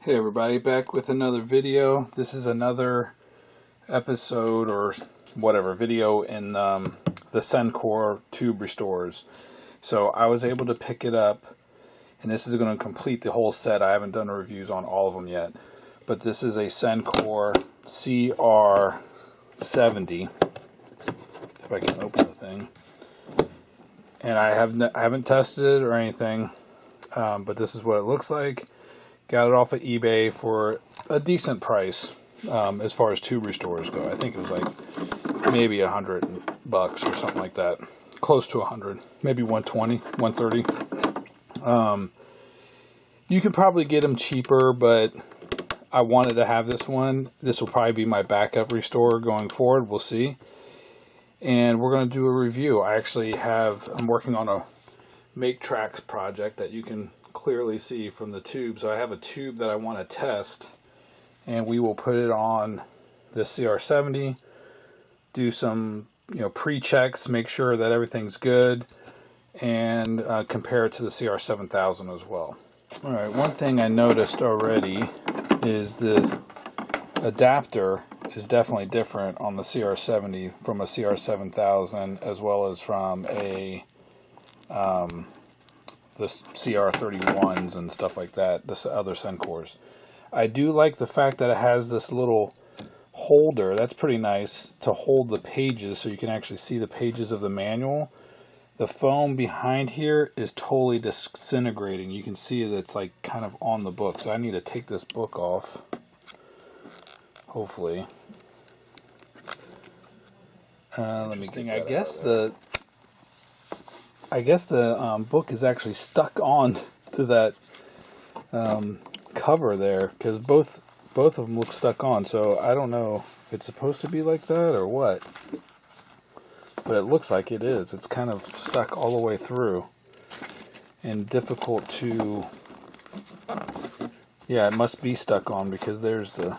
Hey everybody, back with another video. This is another episode or whatever video in the Sencore tube restores. So I was able to pick it up, and this is going to complete the whole set. I haven't done reviews on all of them yet, but this is a Sencore CR70. If I can open the thing, and I haven't tested it or anything, but this is what it looks like. Got it off of eBay for a decent price as far as tube restores go. I think it was like maybe $100 or something like that. Close to 100, maybe 120, 130. You could probably get them cheaper, but I wanted to have this one. This will probably be my backup restore going forward. We'll see. And we're going to do a review. I'm working on a make tracks project that you can clearly see from the tube. So I have a tube that I want to test, and we will put it on the CR70, do some pre-checks, make sure that everything's good, and compare it to the CR7000 as well. Alright, one thing I noticed already is the adapter is definitely different on the CR70 from a CR7000 as well as from a the CR31s and stuff like that, the other Sencores. I do like the fact that it has this little holder. That's pretty nice to hold the pages so you can actually see the pages of the manual. The foam behind here is totally disintegrating. You can see that it's like kind of on the book. So I need to take this book off. Hopefully. Let me think. I guess the book is actually stuck on to that cover there, because both of them look stuck on. So I don't know if it's supposed to be like that or what, but it looks like it is. It's kind of stuck all the way through and difficult to, yeah, it must be stuck on, because there's the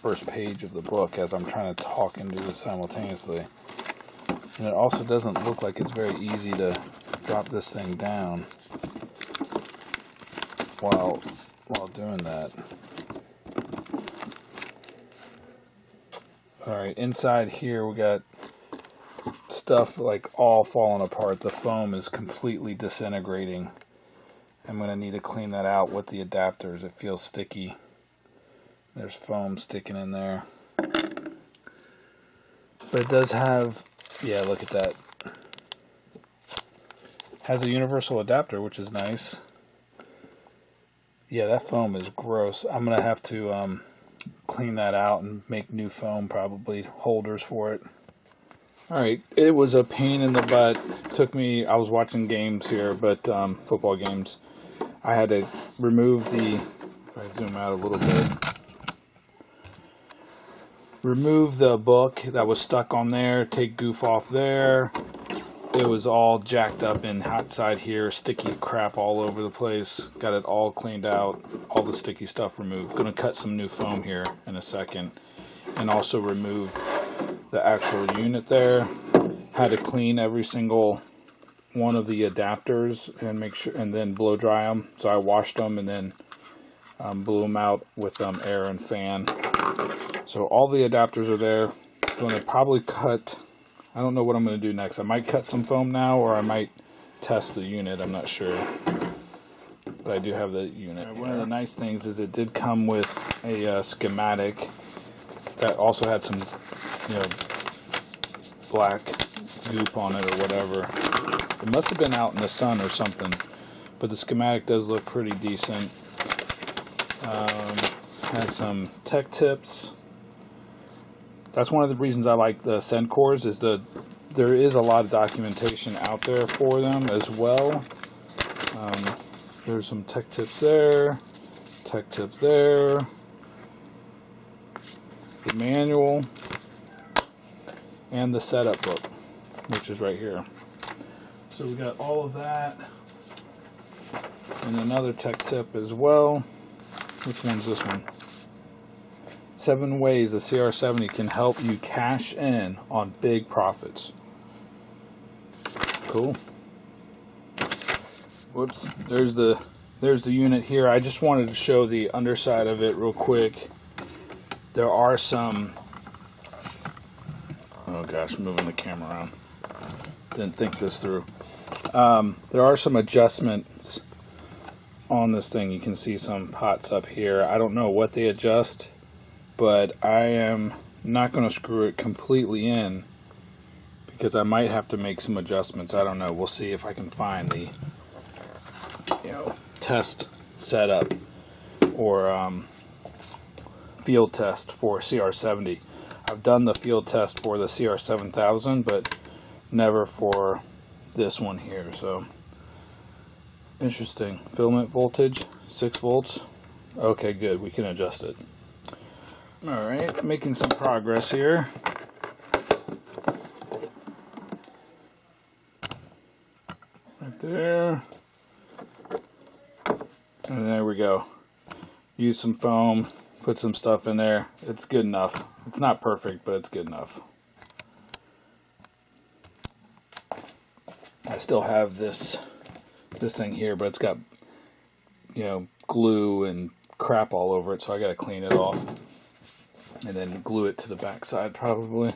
first page of the book as I'm trying to talk and do this simultaneously. And it also doesn't look like it's very easy to drop this thing down while doing that. Alright, inside here we got stuff like all falling apart. The foam is completely disintegrating. I'm going to need to clean that out with the adapters. It feels sticky. There's foam sticking in there. But it does have, yeah, look at that. Has a universal adapter, which is nice. Yeah, that foam is gross. I'm going to have to clean that out and make new foam, probably holders for it. Alright, it was a pain in the butt. Took me, I was watching games here, but football games. I had to remove the, if I zoom out a little bit, remove the book that was stuck on there, take goof off there. It was all jacked up in hot side here, sticky crap all over the place. Got it all cleaned out, all the sticky stuff removed. Gonna cut some new foam here in a second, and also remove the actual unit there. Had to clean every single one of the adapters and make sure, and then blow dry them. So I washed them and then blew them out with air and fan. So all the adapters are there. I'm going to probably cut, I don't know what I'm going to do next. I might cut some foam now, or I might test the unit. I'm not sure. But I do have the unit. One of the nice things is it did come with a schematic that also had some, black goop on it or whatever. It must have been out in the sun or something. But the schematic does look pretty decent. Has some tech tips. That's one of the reasons I like the Sencores, is there is a lot of documentation out there for them as well. There's some tech tips there, tech tip there, the manual, and the setup book, which is right here. So we got all of that, and another tech tip as well. Which one's this one? 7 ways the CR70 can help you cash in on big profits. Cool. Whoops, there's the there's the unit here. I just wanted to show the underside of it real quick. There are some, oh gosh, moving the camera around. Didn't think this through. There are some adjustments on this thing. You can see some pots up here. I don't know what they adjust, but I am not going to screw it completely in because I might have to make some adjustments. I don't know. We'll see if I can find the test setup or field test for CR70. I've done the field test for the CR7000, but never for this one here. So interesting. Filament voltage 6 volts. Okay, good, we can adjust it. All right, making some progress here. Right there, and there we go. Use some foam, put some stuff in there. It's good enough. It's not perfect, but it's good enough. I still have this thing here, but it's got glue and crap all over it, so I got to clean it off and then glue it to the back side probably.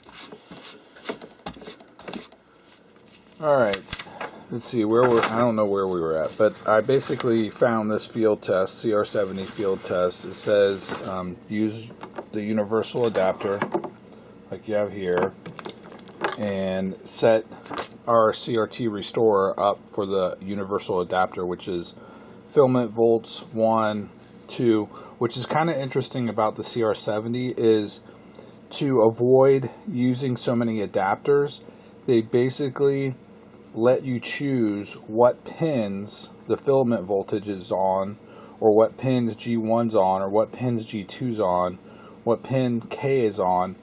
All right, let's see where I don't know where we were at, but I basically found this field test, CR70 field test. It says use the universal adapter like you have here and set our CRT restorer up for the universal adapter, which is filament volts 1, 2, which is kind of interesting about the CR70 is to avoid using so many adapters, they basically let you choose what pins the filament voltage is on, or what pins G1's on, or what pins G2's on, what pin K is on,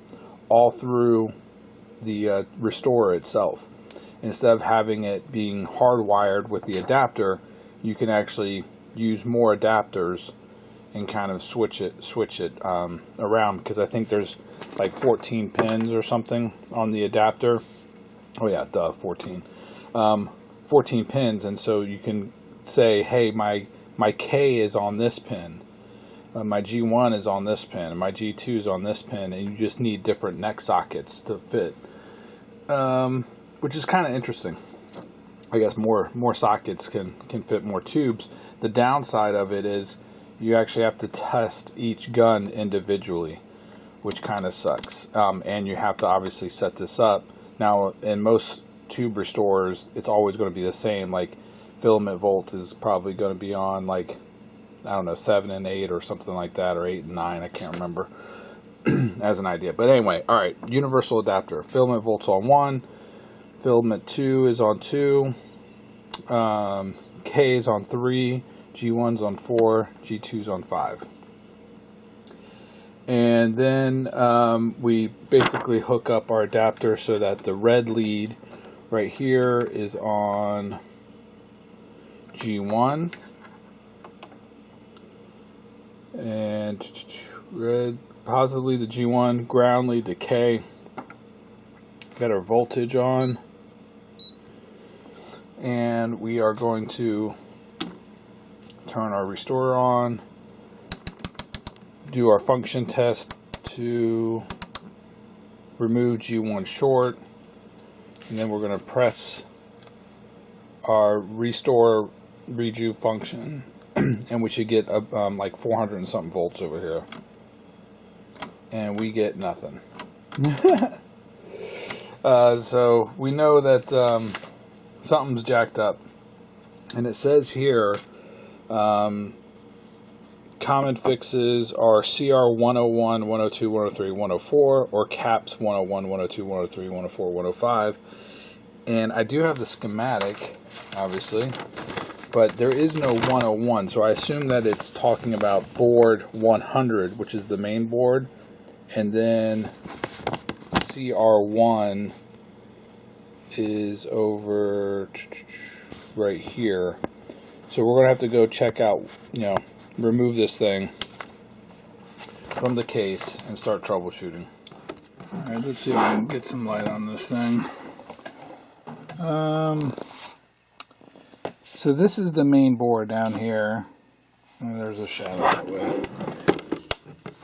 all through the restorer itself. Instead of having it being hardwired with the adapter, you can actually use more adapters and kind of switch it around, because I think there's like 14 pins or something on the adapter. Oh yeah, 14 pins, and so you can say, hey, my K is on this pin, my G1 is on this pin, and my G2 is on this pin, and you just need different neck sockets to fit, which is kind of interesting. I guess more sockets can fit more tubes. The downside of it is you actually have to test each gun individually, which kind of sucks. And you have to obviously set this up. Now, in most tube restorers, it's always going to be the same. Like filament volt is probably going to be on, like, I don't know, 7 and 8 or something like that, or 8 and 9. I can't remember as an idea. But anyway, all right, universal adapter. Filament volt's on 1. Filament 2 is on 2. K is on 3. G1's on 4. G2's on 5. And then we basically hook up our adapter so that the red lead right here is on G1, and red, possibly the G1, ground lead to K. Got our voltage on, and we are going to turn our restorer on, do our function test to remove G1 short, and then we're going to press our restore redo function, and we should get like 400 and something volts over here, and we get nothing. So we know that something's jacked up, and it says here common fixes are CR 101, 102, 103, 104, or CAPS 101, 102, 103, 104, 105. And I do have the schematic, obviously, but there is no 101, so I assume that it's talking about board 100, which is the main board, and then CR1 is over right here. So we're going to have to go check out, remove this thing from the case and start troubleshooting. Alright, let's see if I can get some light on this thing. So this is the main board down here, Oh, there's a shadow that way.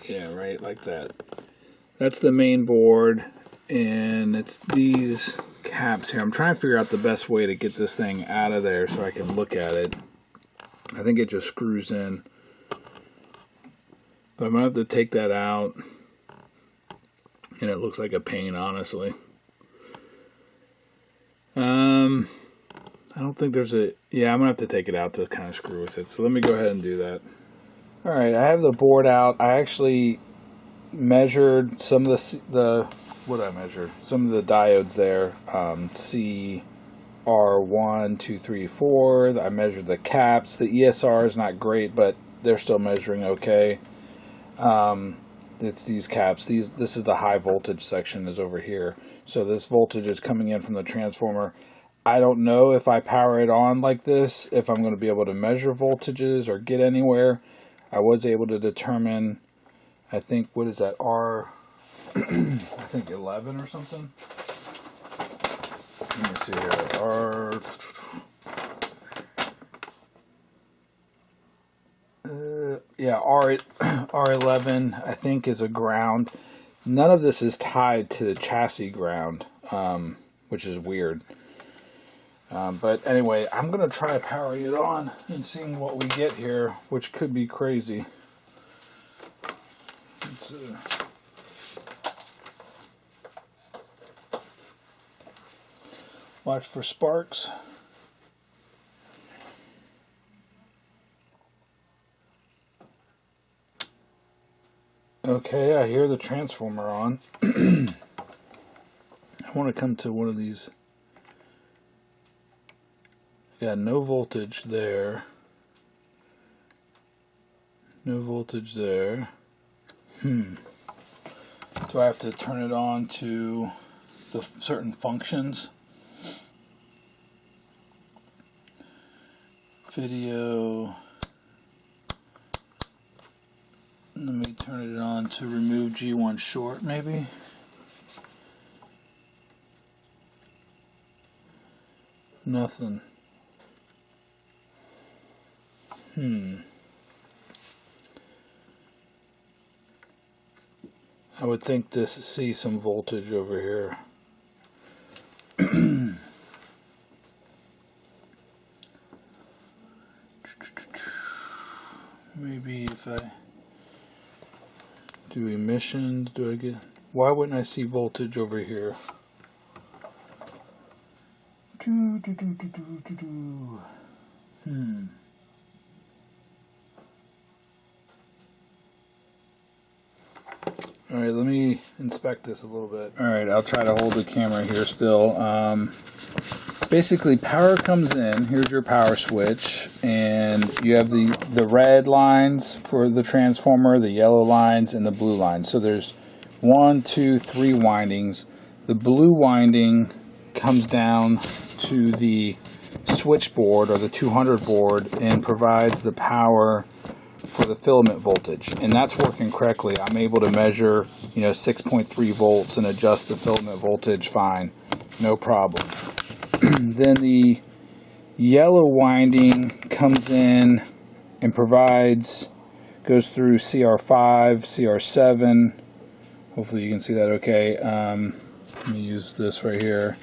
Yeah, right, like that. That's the main board, and it's these caps here. I'm trying to figure out the best way to get this thing out of there so I can look at it. I think it just screws in. But I'm going to have to take that out. And it looks like a pain, honestly. I don't think there's a... Yeah, I'm going to have to take it out to kind of screw with it. So let me go ahead and do that. Alright, I have the board out. I actually measured some of the what did I measure? Some of the diodes there. CR1, 2, 3, 4. I measured the caps. The ESR is not great, but they're still measuring okay. It's these caps. This is the high voltage section is over here. So this voltage is coming in from the transformer. I don't know if I power it on like this, if I'm going to be able to measure voltages or get anywhere. I was able to determine, I think, what is that, I think 11 or something. Let me see here, R11, I think, is a ground. None of this is tied to the chassis ground, which is weird. But anyway, I'm going to try powering it on and seeing what we get here, which could be crazy. Watch for sparks. Okay, I hear the transformer on. I want to come to one of these. Yeah, no voltage there. No voltage there. Do I have to turn it on to the certain functions? Video. Let me turn it on to remove G1 short, maybe. Nothing. I would think this see some voltage over here. Maybe if I do emissions, do I get... Why wouldn't I see voltage over here? Alright, let me inspect this a little bit. Alright, I'll try to hold the camera here still. Basically, power comes in. Here's your power switch. And you have the red lines for the transformer, the yellow lines, and the blue lines. So there's 1, 2, 3 windings. The blue winding comes down to the switchboard or the 200 board and provides the power for the filament voltage, and that's working correctly. I'm able to measure, 6.3 volts and adjust the filament voltage fine, no problem. Then the yellow winding comes in and goes through CR5, CR7. Hopefully you can see that okay. Let me use this right here.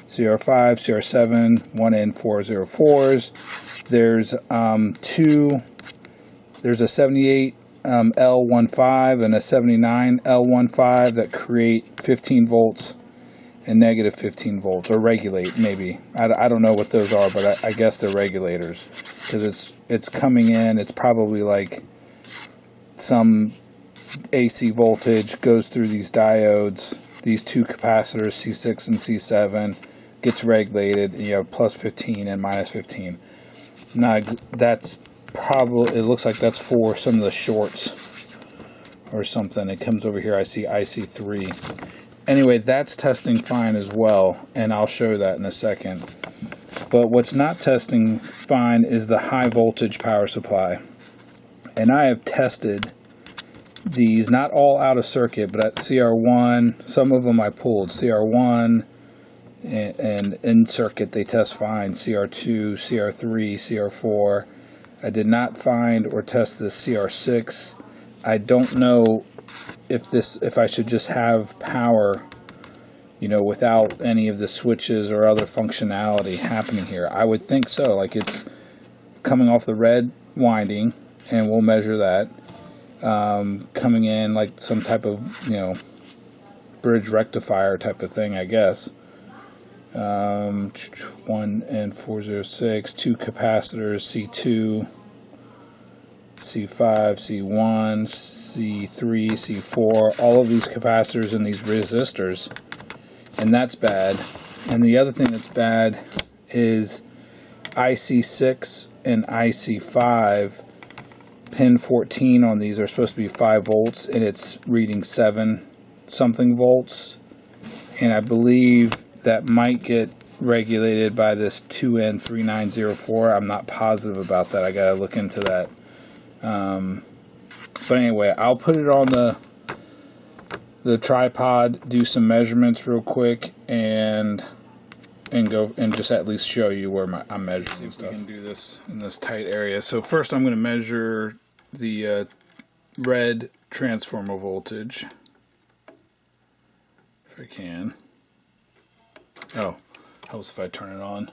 CR5, CR7, 1N404s. There's a 78 L15 and a 79 L15 that create 15 volts and negative 15 volts, or regulate maybe. I don't know what those are, but I guess they're regulators, because it's coming in. It's probably like some AC voltage goes through these diodes, these two capacitors, C6 and C7, gets regulated. You have plus 15 and minus 15. Now that's probably, it looks like that's for some of the shorts or something. It comes over here, I see IC3. Anyway, that's testing fine as well, and I'll show that in a second. But what's not testing fine is the high voltage power supply. And I have tested these, not all out of circuit, but at CR1, some of them I pulled. CR1 and in circuit they test fine. CR2, CR3, CR4. I did not find or test this CR6. I don't know if I should just have power, you know, without any of the switches or other functionality happening here. I would think so. Like, it's coming off the red winding, and we'll measure that. Coming in like some type of, you know, bridge rectifier type of thing, I guess. 1 and 406, 2 capacitors, C2, C5, C1, C3, C4, all of these capacitors and these resistors, and that's bad. And the other thing that's bad is IC6 and IC5, pin 14 on these are supposed to be 5 volts, and it's reading 7 something volts, and I believe that might get regulated by this 2N3904. I'm not positive about that. I gotta look into that. But anyway, I'll put it on the tripod, do some measurements real quick, and go and just at least show you where I'm measuring stuff. We can do this in this tight area. So first, I'm going to measure the red transformer voltage, if I can. Oh, helps if I turn it on.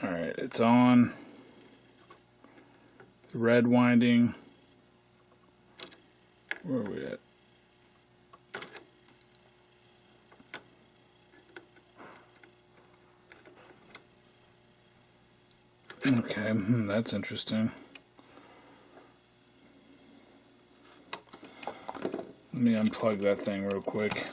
Alright, it's on. The red winding. Where are we at? Okay, that's interesting. Let me unplug that thing real quick.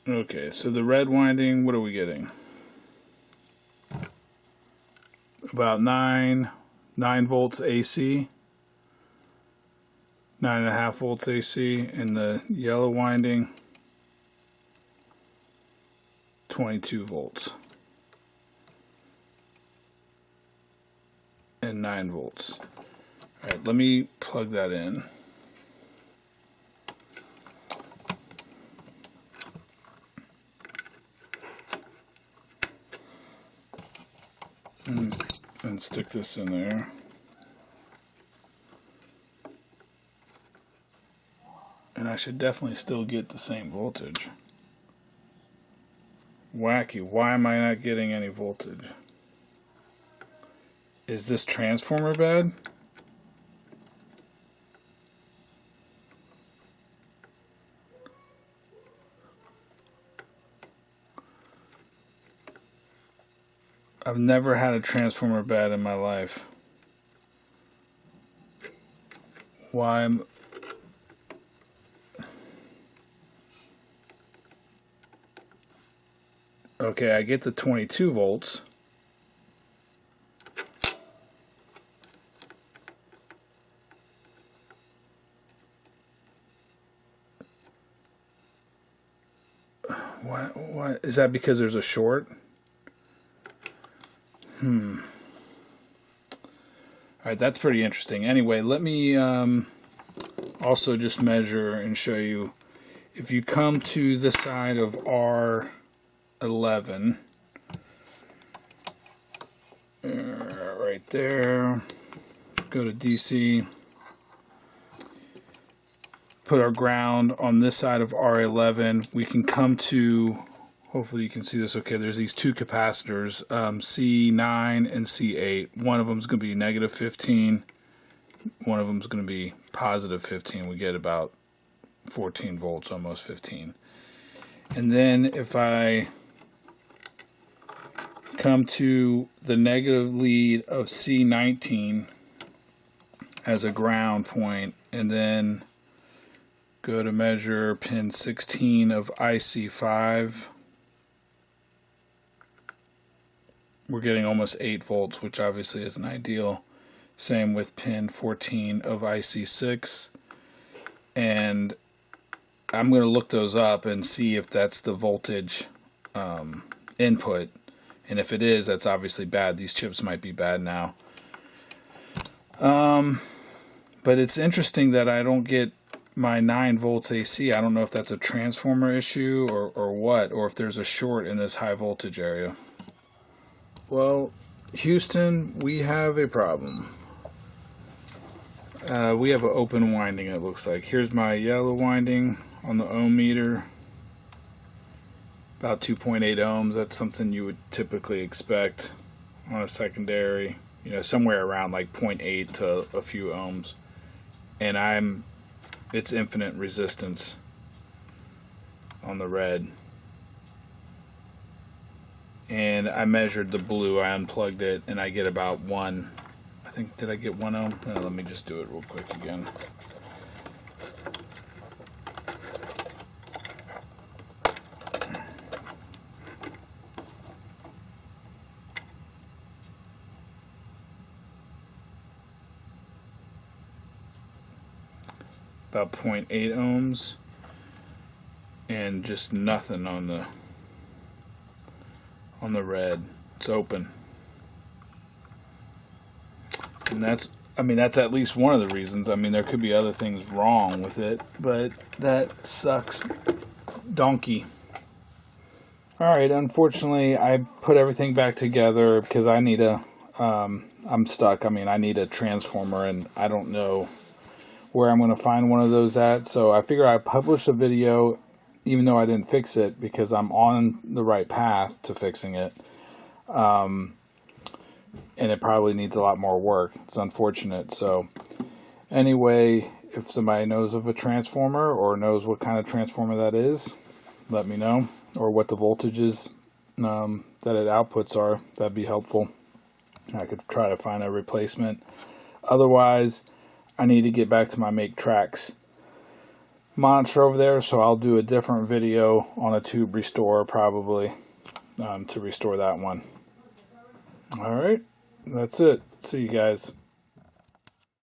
Okay, so the red winding, what are we getting? About 9 volts AC, 9.5 volts AC, and the yellow winding, 22 volts and 9 volts. Alright, let me plug that in. And stick this in there. And I should definitely still get the same voltage. Wacky, why am I not getting any voltage? Is this transformer bad? I've never had a transformer bad in my life. Why? Okay, I get the 22 volts. Why? Is that because there's a short? Alright, that's pretty interesting. Anyway, let me also just measure and show you. If you come to the side of R11, right there, go to DC, put our ground on this side of R11, we can come to, hopefully you can see this okay, there's these 2 capacitors, C9 and C8. One of them is going to be negative 15, one of them is going to be positive 15. We get about 14 volts, almost 15. And then if I come to the negative lead of C19 as a ground point, and then go to measure pin 16 of IC5, we're getting almost 8 volts, which obviously isn't ideal. Same with pin 14 of IC6. and I'm going to look those up and see if that's the voltage input, and if it is, that's obviously bad. These chips might be bad now. But it's interesting that I don't get my 9 volts AC. I don't know if that's a transformer issue or what, or if there's a short in this high voltage area. Well, Houston, we have a problem. We have an open winding, it looks like. Here's my yellow winding on the ohm meter. About 2.8 ohms. That's something you would typically expect on a secondary. You know, somewhere around like 0.8 to a few ohms. And it's infinite resistance on the red. And I measured the blue, I unplugged it, and I get about 1. I think, did I get 1 ohm? Let me just do it real quick again. About 0.8 ohms, and just nothing on the red. It's open, and that's at least one of the reasons. I mean, there could be other things wrong with it, but that sucks donkey. Alright, unfortunately I put everything back together because I need I'm stuck. I mean, I need a transformer, and I don't know where I'm going to find one of those at, so I figure I publish a video even though I didn't fix it, because I'm on the right path to fixing it, and it probably needs a lot more work. It's unfortunate. So anyway, if somebody knows of a transformer or knows what kind of transformer that is, let me know, or what the voltages that it outputs are. That'd be helpful. I could try to find a replacement. Otherwise, I need to get back to my Make Tracks monitor over there, so I'll do a different video on a tube restore probably to restore that one. Alright, that's it. See you guys.